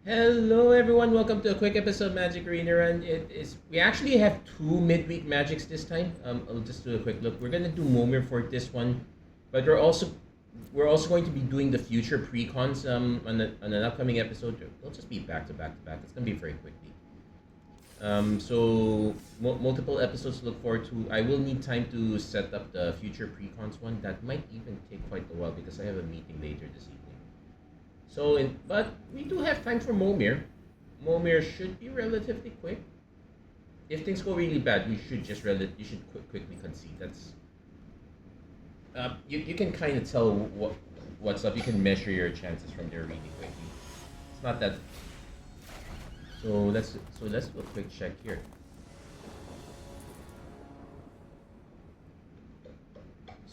Hello everyone, welcome to a quick episode of Magic Arena Run. We actually have two midweek magics this time. I'll just do a quick look. We're gonna do Momir for this one, but we're also going to be doing the future pre-cons on an upcoming episode. They'll just be back to back to back. It's gonna be very quickly. Multiple episodes to look forward to. I will need time to set up the future pre-cons one. That might even take quite a while because I have a meeting later this evening. But we do have time for Momir. Momir should be relatively quick. If things go really bad, you should quickly concede. You can kind of tell what's up. You can measure your chances from there really quickly. It's not that. So let's do a quick check here.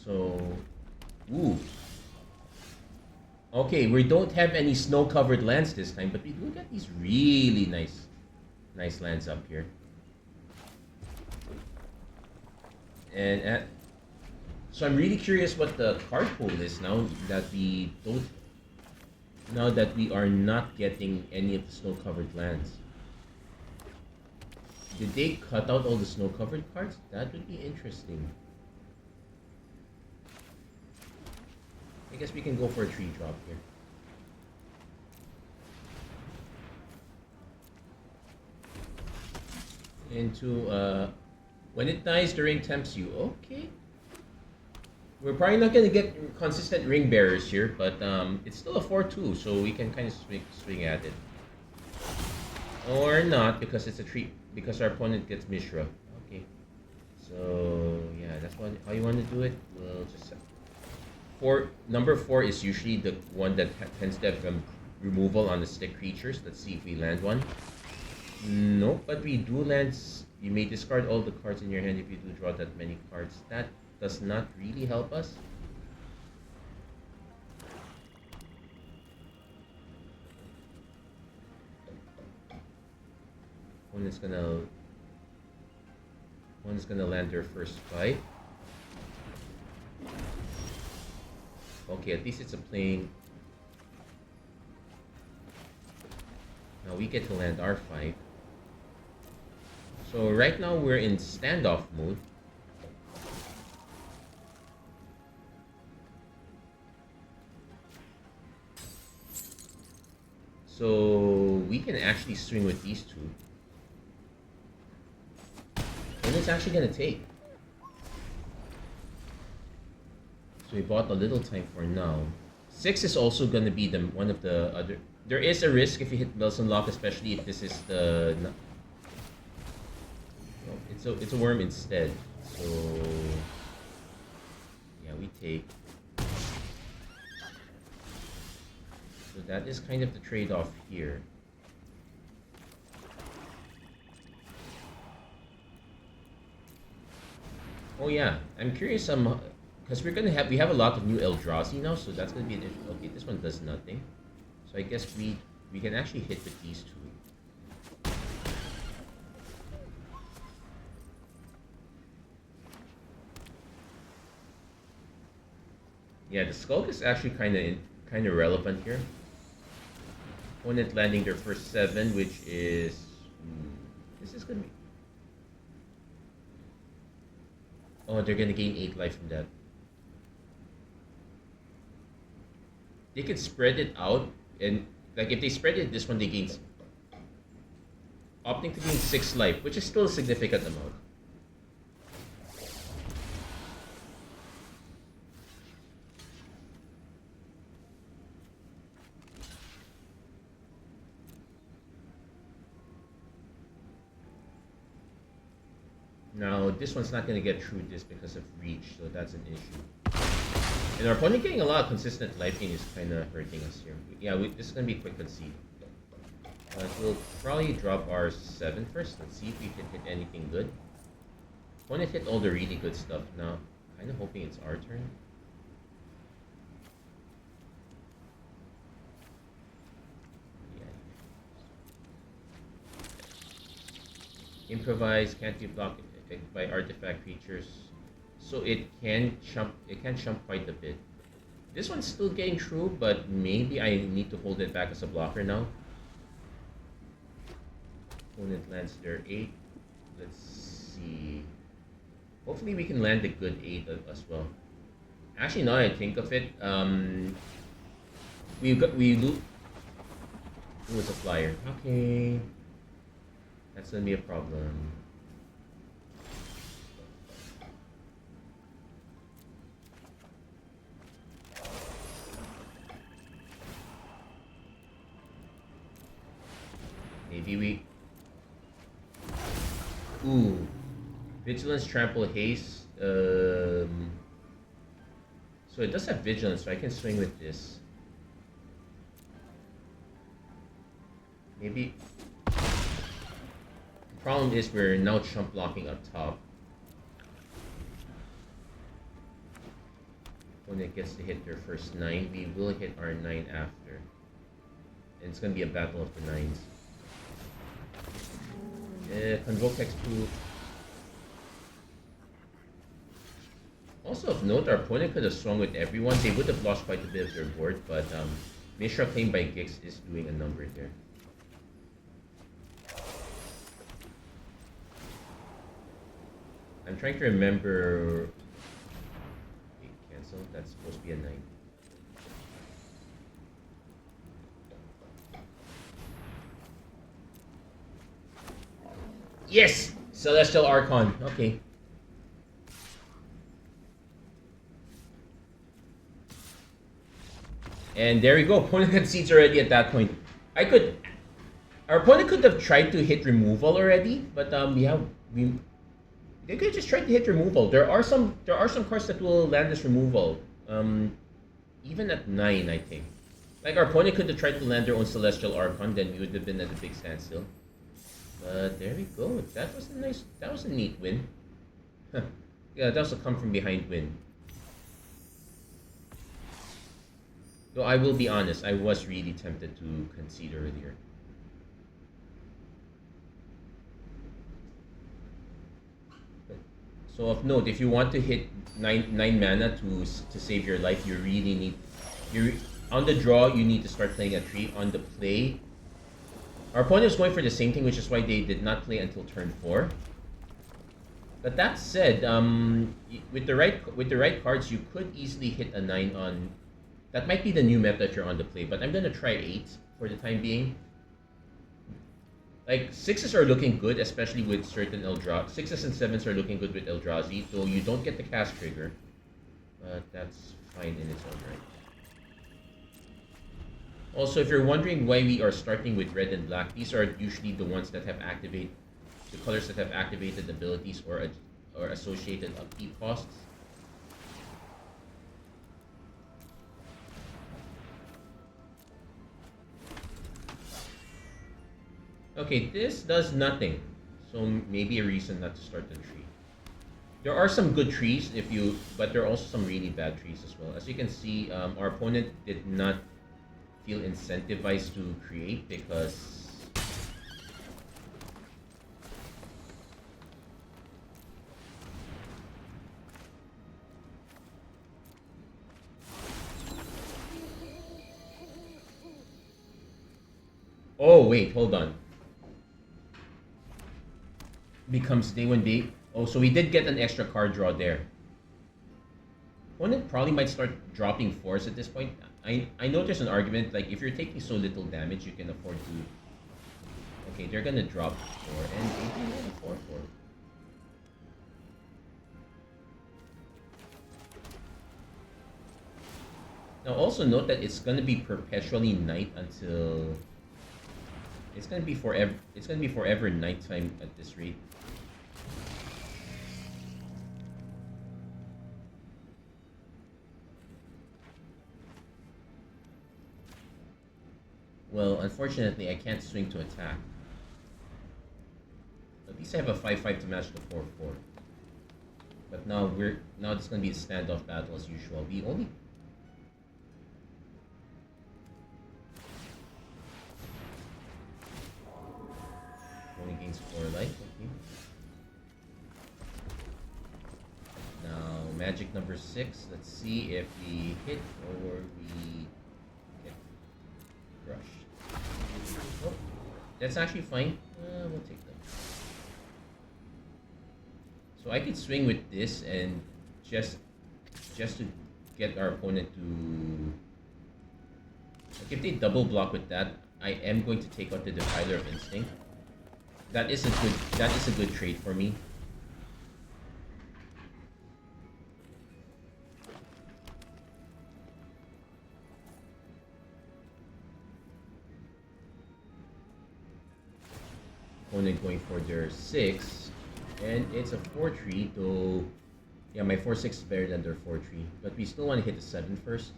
So, ooh. Okay, we don't have any snow-covered lands this time, but we do get these really nice lands up here. So I'm really curious what the card pool is now that we don't. Now that we are not getting any of the snow-covered lands. Did they cut out all the snow-covered cards? That would be interesting. I guess we can go for a tree drop here. When it dies, the ring tempts you. Okay. We're probably not going to get consistent ring bearers here, but it's still a 4-2, so we can kind of swing at it. Or not, because it's a tree, because our opponent gets Mishra. Okay. So, yeah, that's how you want to do it. We'll just... Number 4 is usually the one that tends to have removal on the stick creatures. Let's see if we land one. Nope, but we do land. You may discard all the cards in your hand if you do draw that many cards. That does not really help us. One is gonna land their first fight. Okay, at least it's a plane. Now we get to land our 5. So right now we're in standoff mode. So we can actually swing with these two. And it's actually gonna take. So we bought a little time for now. 6 is also going to be one of the other... There is a risk if you hit Wilson Lock, especially if this is the... No, it's a worm instead. So... Yeah, we take. So that is kind of the trade-off here. Oh yeah, I'm curious because we have a lot of new Eldrazi now, so that's gonna be an issue. Okay, this one does nothing. So I guess we can actually hit with these two. Yeah, the Skulk is actually kind of relevant here. Opponent landing their first 7, which is this is gonna be. Oh, they're gonna gain 8 life from that. They could spread it out, and like if they spread it this one, they gain, opting to gain 6 life, which is still a significant amount. Now this one's not going to get through this because of reach, so that's an issue. And our opponent getting a lot of consistent life gain is kind of hurting us here. Yeah, this is going to be a quick concede. We'll probably drop our 7 first. Let's see if we can hit anything good. Opponent hit all the really good stuff. Now, kind of hoping it's our turn. Yeah. Improvise, can't be blocked by artifact creatures. So it can jump quite a bit. This one's still getting through, but maybe I need to hold it back as a blocker now. Opponent lands their 8. Let's see. Hopefully we can land a good 8 as well. Actually, now I think of it, we loot. Who was a flyer? Okay, that's gonna be a problem. Maybe we. Ooh, vigilance, trample, haste. So it does have vigilance, so I can swing with this. Maybe. The problem is we're now chump blocking up top. When it gets to hit their first 9, we will hit our 9 after. And it's gonna be a battle of the 9s. Convoke X2. Also of note, our opponent could have swung with everyone. They would have lost quite a bit of their board, but Mishra claimed by Gix is doing a number there. I'm trying to remember. Wait, cancel. That's supposed to be a 9. Yes! Celestial Archon. Okay. And there we go. Opponent concedes already at that point. Our opponent could have tried to hit removal already, but they could just try to hit removal. There are some cards that will land this removal. Even at 9, I think. Like our opponent could have tried to land their own Celestial Archon, then we would have been at a big standstill. But there we go. That was a neat win. Yeah, that was a come from behind win. Though I will be honest, I was really tempted to concede earlier. So of note, if you want to hit 9 mana to save your life, you really need on the draw you need to start playing a tree. On the play, our opponent is going for the same thing, which is why they did not play until turn 4. But that said, with the right cards, you could easily hit a 9 on. That might be the new meta if you're on the play, but I'm gonna try 8 for the time being. Like 6s are looking good, especially with certain Eldrazi. 6s and 7s are looking good with Eldrazi, though you don't get the cast trigger. But that's fine in its own right. Also, if you're wondering why we are starting with red and black, these are usually the ones that have the colors that have activated abilities or associated upkeep costs. Okay, this does nothing, so maybe a reason not to start the tree. There are some good trees but there are also some really bad trees as well. As you can see, our opponent did not feel incentivized to create because oh wait, hold on. Becomes day 1 day. Oh, so we did get an extra card draw there. Opponent probably might start dropping 4s at this point. I know there's an argument, like if you're taking so little damage, you can afford to. Okay, they're gonna drop 4 and 4. Now also note that it's gonna be perpetually night until. It's gonna be forever. It's gonna be forever nighttime at this rate. Well, unfortunately, I can't swing to attack. At least I have a 5/5 to match the 4/4. But now it's gonna be a standoff battle as usual. We only. Only gains 4 life. Okay. Now magic number 6. Let's see if we hit or we get crushed. Oh, that's actually fine. We'll take So I could swing with this and just to get our opponent to, like, if they double block with that, I am going to take out the Defiler of Instinct. That is a good trade for me. Opponent going for their 6, and it's a 4-3, though. Yeah, my 4-6 is better than their 4-3, but we still want to hit the 7 first.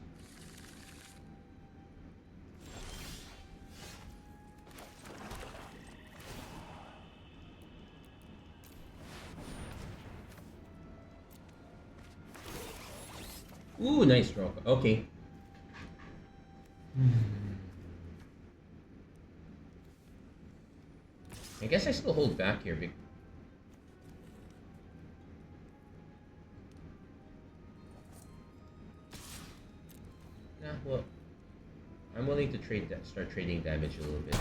Ooh, nice draw. Okay. I guess I still hold back here. Nah, well, I'm willing to trade that. Start trading damage a little bit.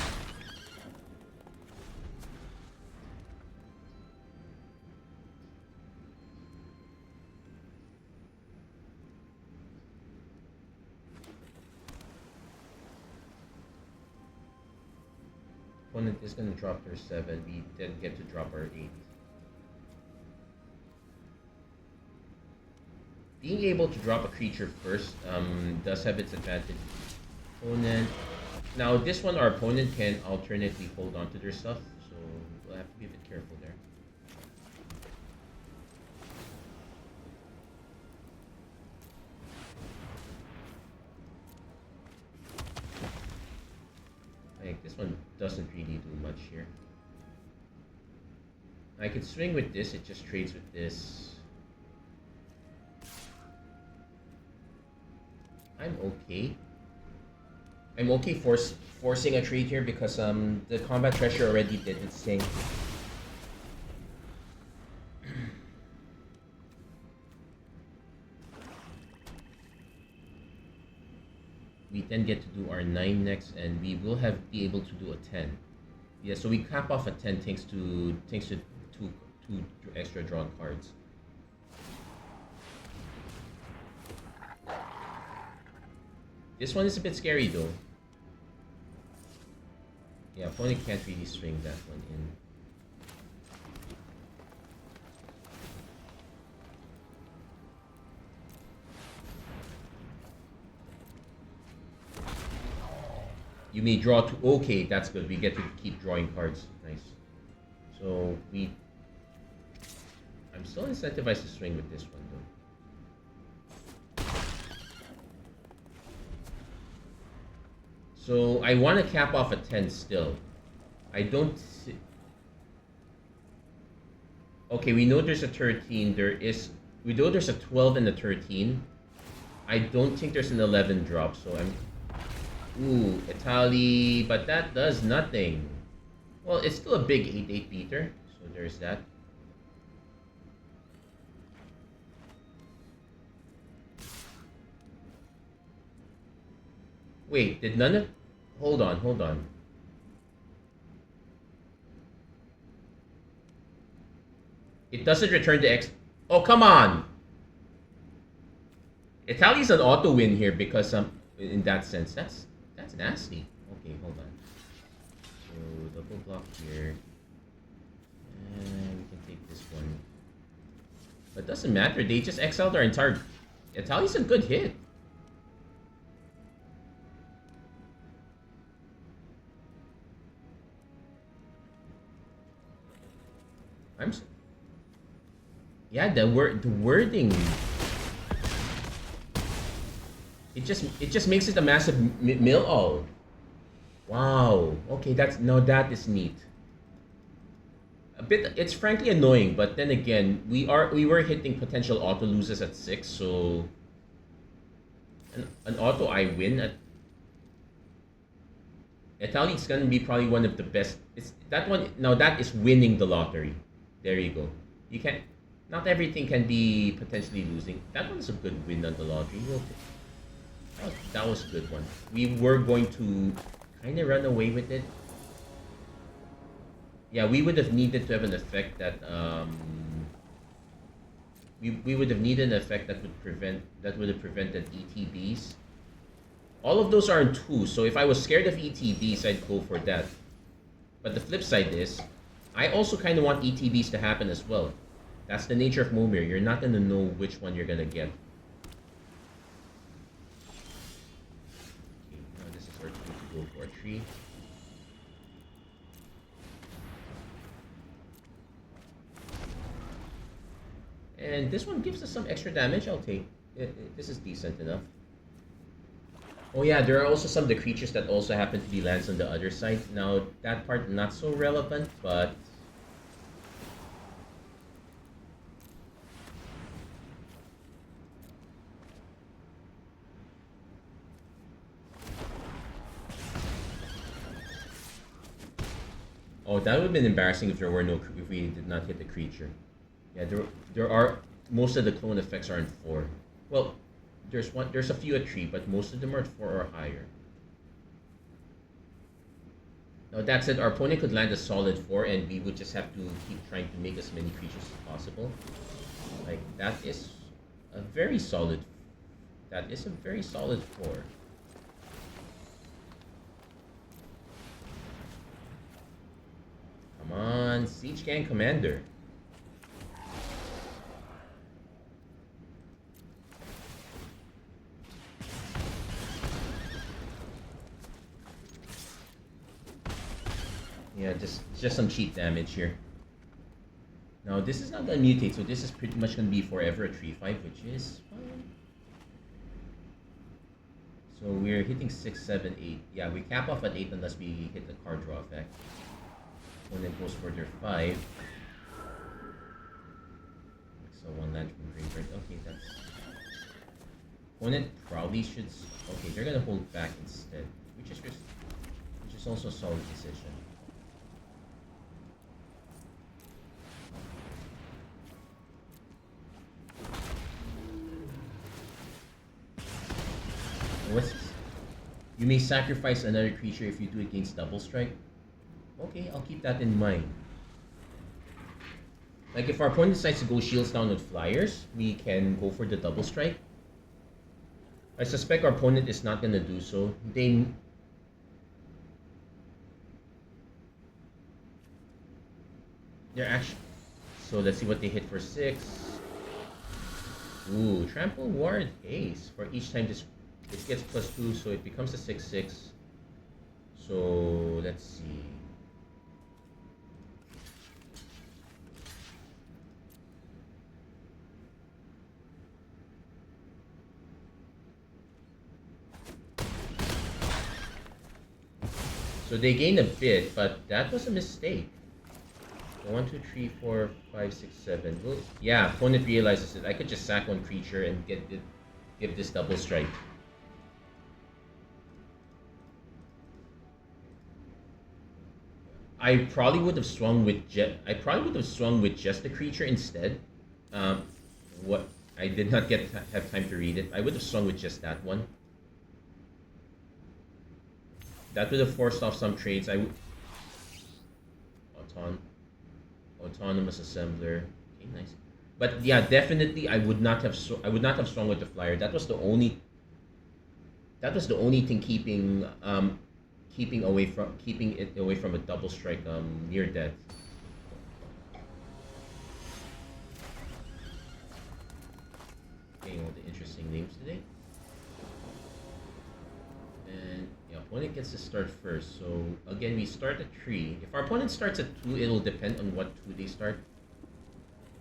Opponent is going to drop their 7. We then get to drop our 8. Being able to drop a creature first does have its advantage. Opponent. Now this one, our opponent can alternately hold on to their stuff, so we'll have to be a bit careful there. Like, this one doesn't really do much here. I could swing with this, it just trades with this. I'm okay. I'm okay forcing a trade here because the combat treasure already did its thing. We then get to do our 9 next, and we will be able to do a 10. Yeah, so we cap off a 10 thanks to two extra drawn cards. This one is a bit scary though. Yeah, opponent can't really swing that one in. You may draw two. Okay, that's good. We get to keep drawing cards. Nice. So I'm still incentivized to swing with this one though. So I want to cap off a 10 still. I don't see... Okay, we know there's a 13. We know there's a 12 and a 13. I don't think there's an 11 drop, so I'm... Ooh, Italy, but that does nothing. Well, it's still a big 8/8 beater, so there's that. Wait, did none of... Hold on. It doesn't return the X... Oh, come on! Italy's an auto win here because in that sense, that's nasty. Okay, hold on. So double block here, and we can take this one. But it doesn't matter. They just exiled our entire. Italy's a good hit. Yeah, the wording. It just makes it a massive mill. Oh, wow. Okay, that is neat. A bit. It's frankly annoying, but then again, we were hitting potential auto loses at 6, so an auto I win at. Italy's gonna be probably one of the best. It's that one. Now that is winning the lottery. There you go. You can't. Not everything can be potentially losing. That one's a good win on the lottery. That was a good one. We were going to kind of run away with it. Yeah, we would have needed to have an effect that we would have needed an effect that would have prevented ETBs. All of those are in 2, so if I was scared of ETBs, I'd go for that. But the flip side is, I also kind of want ETBs to happen as well. That's the nature of Momir. You're not going to know which one you're going to get. Okay, now this is our cue to go for a tree. And this one gives us some extra damage. I'll take it. This is decent enough. Oh yeah, there are also some of the creatures that also happen to be lands on the other side. Now, that part not so relevant, but... Oh, that would have been embarrassing if there were no... if we did not hit the creature. Yeah, there are... most of the clone effects are in 4. Well, there's a few at 3, but most of them are at 4 or higher. Now that said, our opponent could land a solid 4 and we would just have to keep trying to make as many creatures as possible. Like, that is a very solid 4. Come on, Siege Gang Commander. Yeah, just some cheap damage here. Now this is not gonna mutate, so this is pretty much gonna be forever a 3/5, which is fine. So we're hitting 6, 7, 8. Yeah, we cap off at 8 unless we hit the card draw effect. Opponent goes for their 5. So 1 land from graveyard. Okay, that's... Opponent probably should... Okay, they're gonna hold back instead, which is also a solid decision. You may sacrifice another creature if you do it against double strike. Okay, I'll keep that in mind. Like if our opponent decides to go shields down with flyers, we can go for the double strike. I suspect our opponent is not gonna do so. They're actually... So let's see what they hit for 6. Ooh, Trample Ward Ace. For each time this... It gets +2, so it becomes a 6/6. So let's see. So they gain a bit, but that was a mistake. So 1, 2, 3, 4, 5, 6, 7. Well, yeah, opponent realizes that I could just sack one creature and give this double strike. I probably would have swung with just the creature instead. What I did not have time to read it. I would have swung with just that one. That would have forced off some trades. Autonomous assembler. Okay, nice. But yeah, definitely I would not have swung with the flyer. That was the only thing keeping it away from a double strike near death. Getting all the interesting names today. And yeah, opponent gets to start first. So again, we start at 3. If our opponent starts at 2, it'll depend on what 2 they start.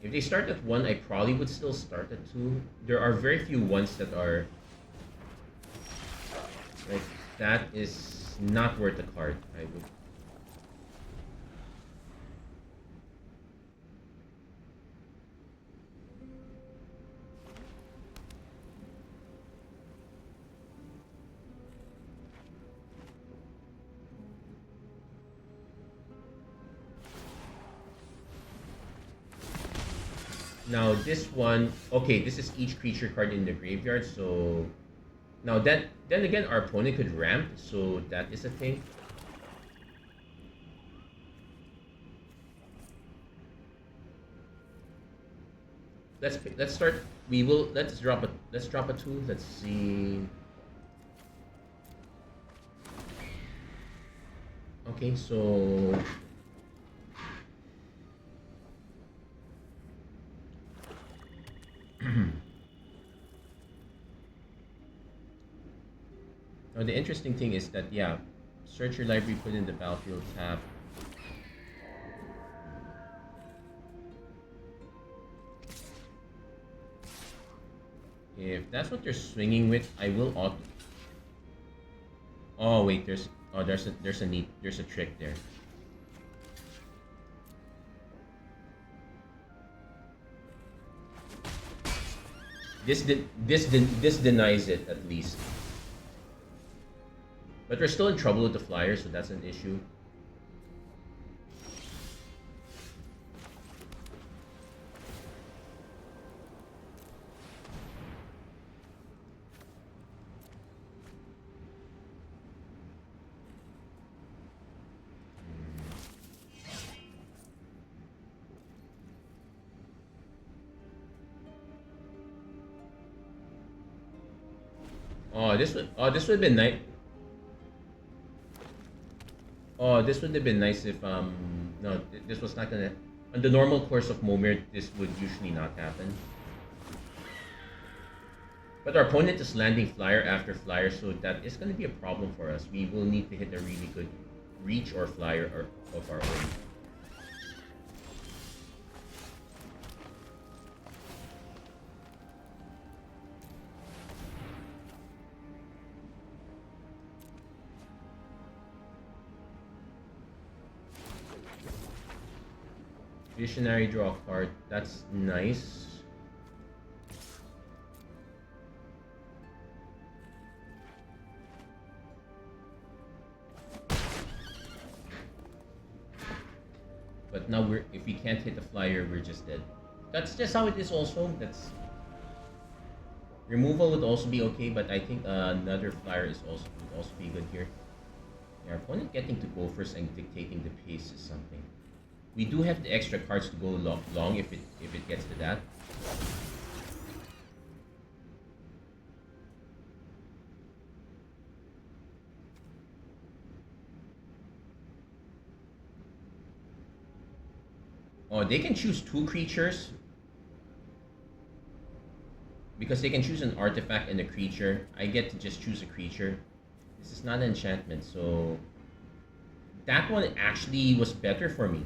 If they start at 1, I probably would still start at 2. There are very few ones that are like that is not worth the card. I would. Now this one, okay, this is each creature card in the graveyard, so now then again our opponent could ramp, so that is a thing. let's start. Let's drop a two. Let's see. Okay, so now the interesting thing is that yeah, search your library, put in the battlefield tab. If that's what you're swinging with, I will auto. Oh wait, there's a trick there. This denies it at least. But we're still in trouble with the flyer, so that's an issue. This would have been nice. Oh, this would have been nice if no, this was not gonna. On the normal course of Momir, this would usually not happen. But our opponent is landing flyer after flyer, so that is going to be a problem for us. We will need to hit a really good reach or flyer of our own. Visionary, draw a card. That's nice. But now if we can't hit the flyer, we're just dead. That's just how it is also. That's removal would also be okay, but I think another flyer would also be good here. Our opponent getting to go first and dictating the pace is something. We do have the extra cards to go long if it gets to that. Oh, they can choose two creatures. Because they can choose an artifact and a creature. I get to just choose a creature. This is not an enchantment, so that one actually was better for me.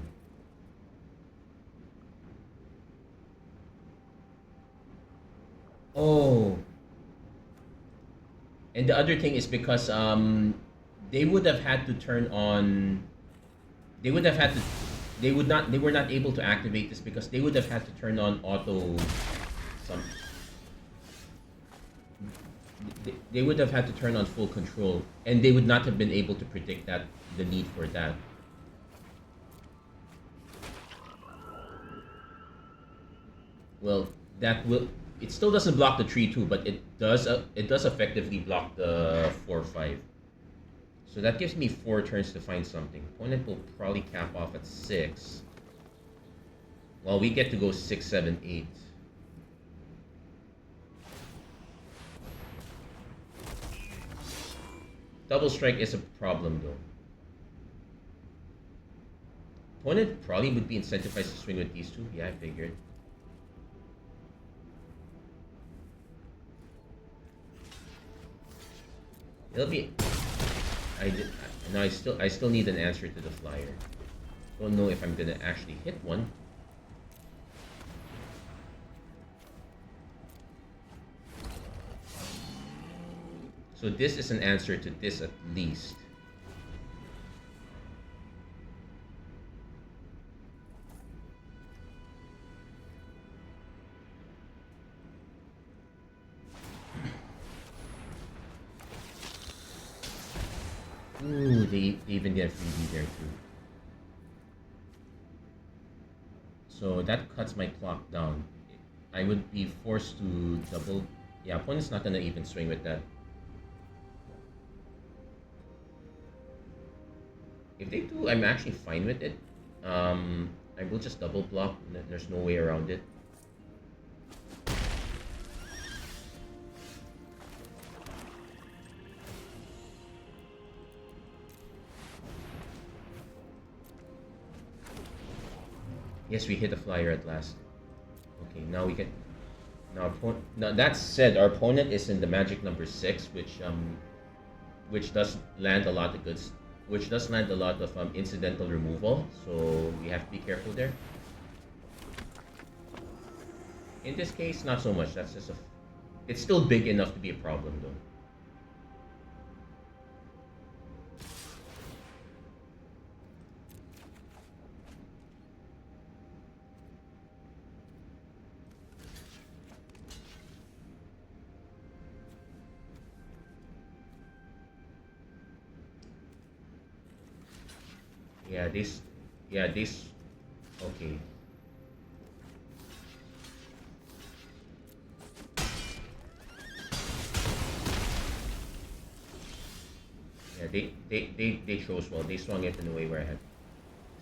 Oh. And the other thing is because they would have had to turn on they would have had to they were not able to activate this because they would have had to turn on auto some they would have had to turn on full control and they would not have been able to predict that the need for that. Well, that will it still doesn't block the 3/2, but it does effectively block the 4/5. So that gives me 4 turns to find something. Opponent will probably cap off at 6. Well, we get to go 6, 7, 8. Double strike is a problem though. Opponent probably would be incentivized to swing with these two. Yeah, I figured. It'll be. I still need an answer to the flyer. Don't know if I'm gonna actually hit one. So this is an answer to this at least. Ooh, they even get a freebie there too. So that cuts my clock down. I would be forced to double. Yeah, opponent's not gonna even swing with that. If they do, I'm actually fine with it. I will just double block. There's no way around it. Yes, we hit a flyer at last. Okay, now we get. Now that said, our opponent is in the magic number 6, which does land a lot of goods, which does land a lot of incidental removal. So we have to be careful there. In this case, not so much. That's just a. It's still big enough to be a problem, though. Yeah, this. Yeah, this. Okay. Yeah, they chose well. They swung it in a way where I had.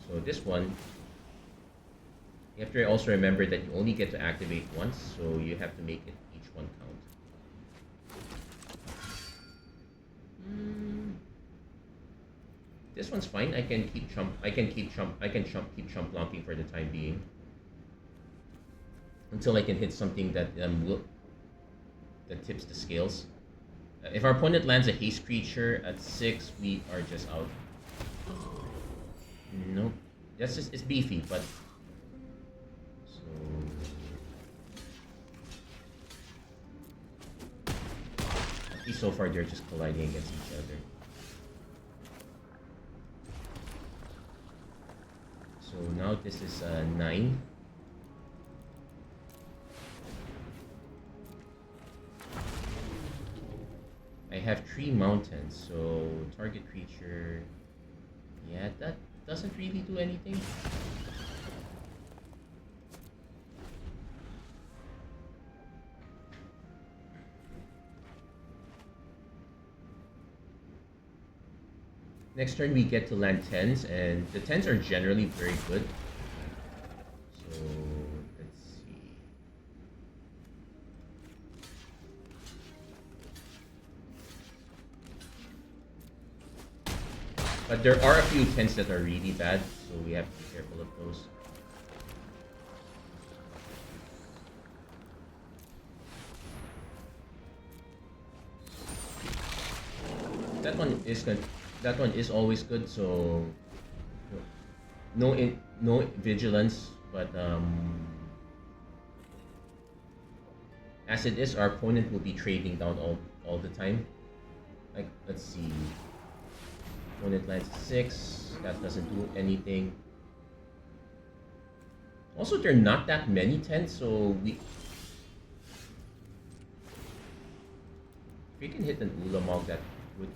So this one, you have to also remember that you only get to activate once, so you have to make it each one count. This one's fine. I can keep chump. I can keep chump. I can keep chump blocking for the time being until I can hit something that that tips the scales. If our opponent lands a haste creature at 6, we are just out. Nope. That's just, it's beefy, but so at least so far they're just colliding against each other. So now this is 9. I have 3 mountains, so target creature. Yeah, that doesn't really do anything. Next turn we get to land 10s, and the 10s are generally very good. So let's see. But there are a few 10s that are really bad, so we have to be careful of those. That one is good. That one is always good, so no vigilance, but as it is, our opponent will be trading down all the time. Like, let's see, opponent lands 6, that doesn't do anything. Also, there are not that many 10s, so if we can hit an Ulamog, that would.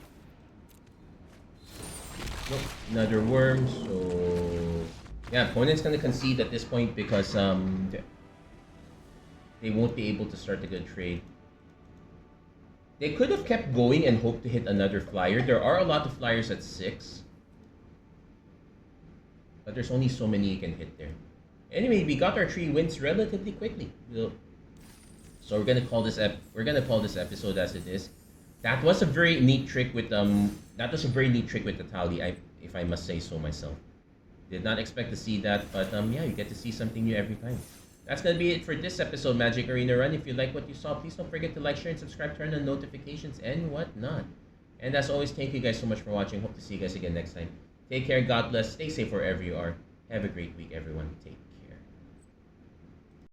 Nope, another worm, so yeah, opponent's gonna concede at this point because they won't be able to start a good trade. They could have kept going and hoped to hit another flyer. There are a lot of flyers at 6, but there's only so many you can hit there. Anyway, we got our 3 wins relatively quickly. So we're gonna call this episode as it is. That was a very neat trick with the tally, if I must say so myself. Did not expect to see that, but yeah, you get to see something new every time. That's gonna be it for this episode, Magic Arena Run. If you like what you saw, please don't forget to like, share, and subscribe, turn on notifications, and whatnot. And as always, thank you guys so much for watching. Hope to see you guys again next time. Take care, God bless, stay safe wherever you are. Have a great week, everyone. Take care.